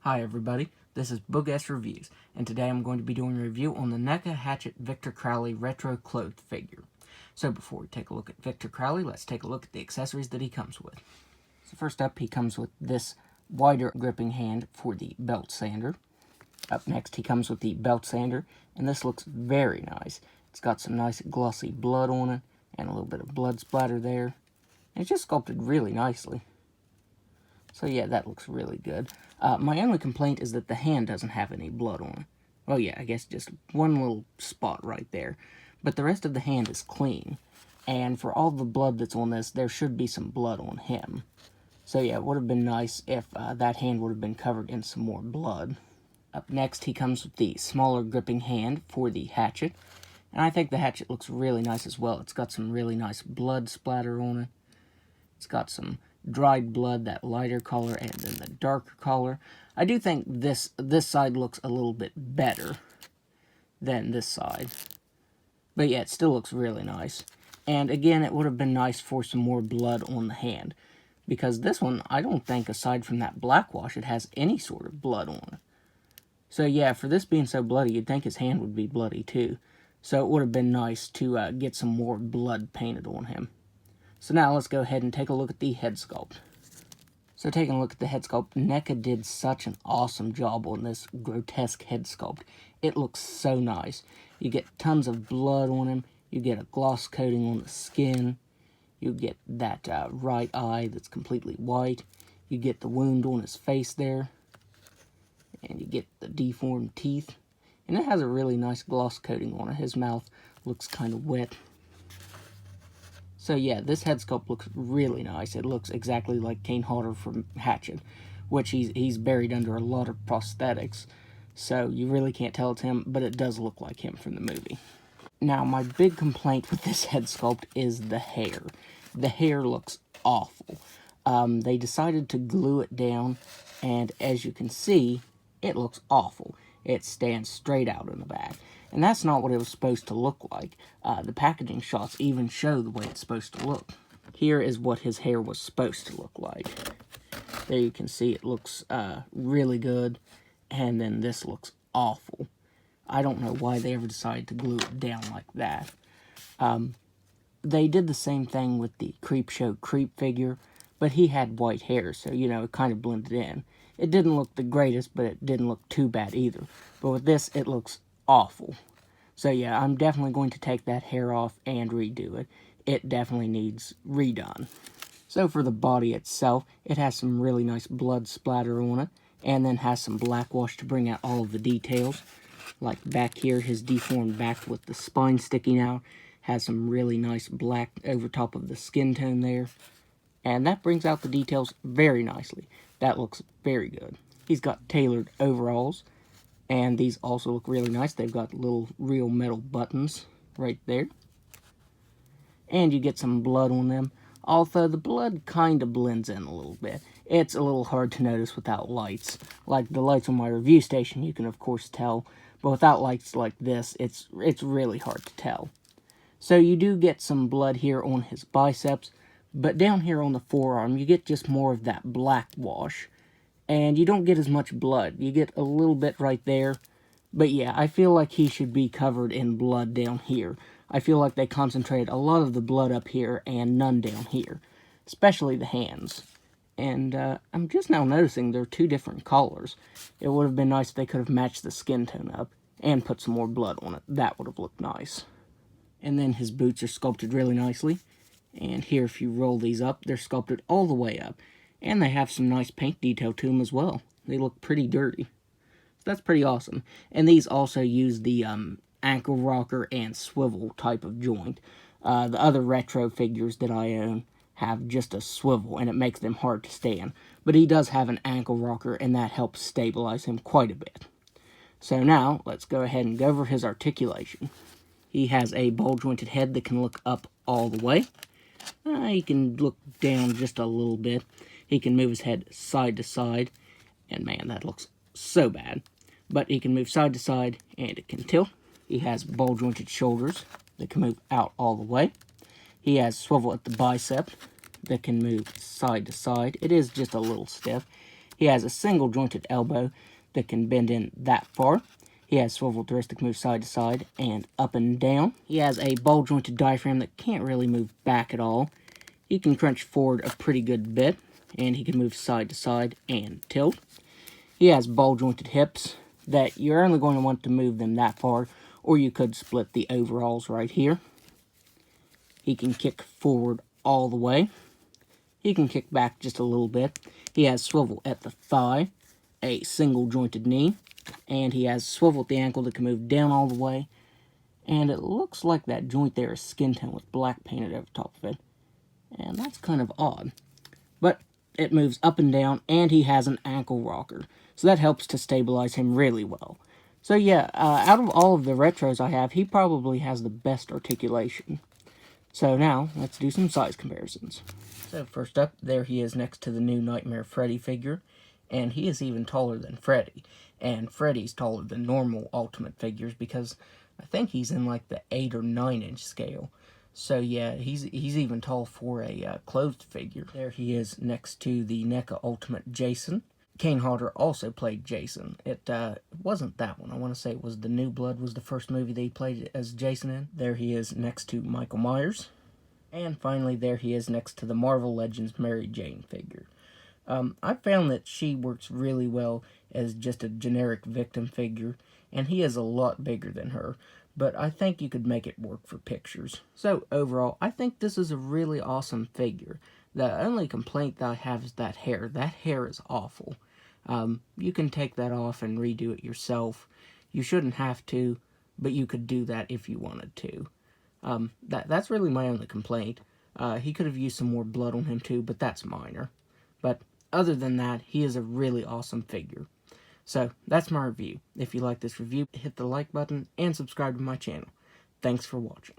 Hi everybody, this is Boog S Reviews, and today I'm going to be doing a review on the Neca Hatchet Victor Crowley Retro Clothed figure. So before we take a look at Victor Crowley, let's take a look at the accessories that he comes with. So first up, he comes with this wider gripping hand for the belt sander. Up next, he comes with the belt sander, and this looks very nice. It's got some nice glossy blood on it, and a little bit of blood splatter there. And it's just sculpted really nicely. So yeah, that looks really good. My only complaint is that the hand doesn't have any blood on it. Well, yeah, I guess just one little spot right there. But the rest of the hand is clean. And for all the blood that's on this, there should be some blood on him. So yeah, it would have been nice if that hand would have been covered in some more blood. Up next, he comes with the smaller gripping hand for the hatchet. And I think the hatchet looks really nice as well. It's got some really nice blood splatter on it. It's got some dried blood, that lighter color, and then the darker color. I do think this side looks a little bit better than this side. But yeah, it still looks really nice. And again, it would have been nice for some more blood on the hand. Because this one, I don't think, aside from that black wash, it has any sort of blood on it. So yeah, for this being so bloody, you'd think his hand would be bloody too. So it would have been nice to get some more blood painted on him. So now let's go ahead and take a look at the head sculpt. So taking a look at the head sculpt, Neca did such an awesome job on this grotesque head sculpt. It looks so nice. You get tons of blood on him, you get a gloss coating on the skin, you get that right eye that's completely white, you get the wound on his face there, and you get the deformed teeth. And it has a really nice gloss coating on it. His mouth looks kind of wet. So yeah, this head sculpt looks really nice. It looks exactly like Kane Hodder from Hatchet, which he's buried under a lot of prosthetics. So you really can't tell it's him, but it does look like him from the movie. Now, my big complaint with this head sculpt is the hair. The hair looks awful. They decided to glue it down, and as you can see, it looks awful. It stands straight out in the back. And that's not what it was supposed to look like. The packaging shots even show the way it's supposed to look. Here is what his hair was supposed to look like. There you can see it looks really good. And then this looks awful. I don't know why they ever decided to glue it down like that. They did the same thing with the Creepshow Creep figure. But he had white hair, so, you know, it kind of blended in. It didn't look the greatest, but it didn't look too bad either. But with this, it looks awful. So yeah, I'm definitely going to take that hair off and redo it. It definitely needs redone. So for the body itself, it has some really nice blood splatter on it, and then has some black wash to bring out all of the details. Like back here, his deformed back with the spine sticking out, has some really nice black over top of the skin tone there. And that brings out the details very nicely. That looks very good. He's got tailored overalls. And these also look really nice. They've got little real metal buttons right there. And you get some blood on them. Although the blood kind of blends in a little bit. It's a little hard to notice without lights. Like the lights on my review station, you can of course tell. But without lights like this, it's really hard to tell. So you do get some blood here on his biceps. But down here on the forearm, you get just more of that black wash. And you don't get as much blood. You get a little bit right there. But yeah, I feel like he should be covered in blood down here. I feel like they concentrated a lot of the blood up here and none down here. Especially the hands. And I'm just now noticing they're two different colors. It would have been nice if they could have matched the skin tone up and put some more blood on it. That would have looked nice. And then his boots are sculpted really nicely. And here, if you roll these up, they're sculpted all the way up. And they have some nice paint detail to them as well. They look pretty dirty. So that's pretty awesome. And these also use the ankle rocker and swivel type of joint. The other retro figures that I own have just a swivel, and it makes them hard to stand. But he does have an ankle rocker, and that helps stabilize him quite a bit. So now, let's go ahead and go over his articulation. He has a ball-jointed head that can look up all the way. He can look down just a little bit. He can move his head side to side. And man, that looks so bad. But he can move side to side, and it can tilt. He has ball-jointed shoulders that can move out all the way. He has swivel at the bicep that can move side to side. It is just a little stiff. He has a single jointed elbow that can bend in that far. He has swiveled wrist that can move side to side and up and down. He has a ball jointed diaphragm that can't really move back at all. He can crunch forward a pretty good bit, and he can move side to side and tilt. He has ball jointed hips that you're only going to want to move them that far, or you could split the overalls right here. He can kick forward all the way. He can kick back just a little bit. He has swivel at the thigh, a single jointed knee, and he has swivel at the ankle that can move down all the way. And it looks like that joint there is skin tone with black painted over top of it. And that's kind of odd. But it moves up and down, and he has an ankle rocker. So that helps to stabilize him really well. So yeah, out of all of the retros I have, he probably has the best articulation. So now, let's do some size comparisons. So first up, there he is next to the new Nightmare Freddy figure. And he is even taller than Freddy. And Freddy's taller than normal Ultimate figures because I think he's in like the 8 or 9 inch scale. So yeah, he's even tall for a clothed figure. There he is next to the NECA Ultimate Jason. Kane Hodder also played Jason. It wasn't that one. I want to say it was The New Blood was the first movie that he played as Jason in. There he is next to Michael Myers. And finally, there he is next to the Marvel Legends Mary Jane figure. I found that she works really well as just a generic victim figure, and he is a lot bigger than her, but I think you could make it work for pictures. So overall, I think this is a really awesome figure. The only complaint that I have is that hair. That hair is awful. You can take that off and redo it yourself. You shouldn't have to, but you could do that if you wanted to. That's really my only complaint. He could have used some more blood on him too, but that's minor. But other than that, he is a really awesome figure. So, that's my review. If you like this review, hit the like button and subscribe to my channel. Thanks for watching.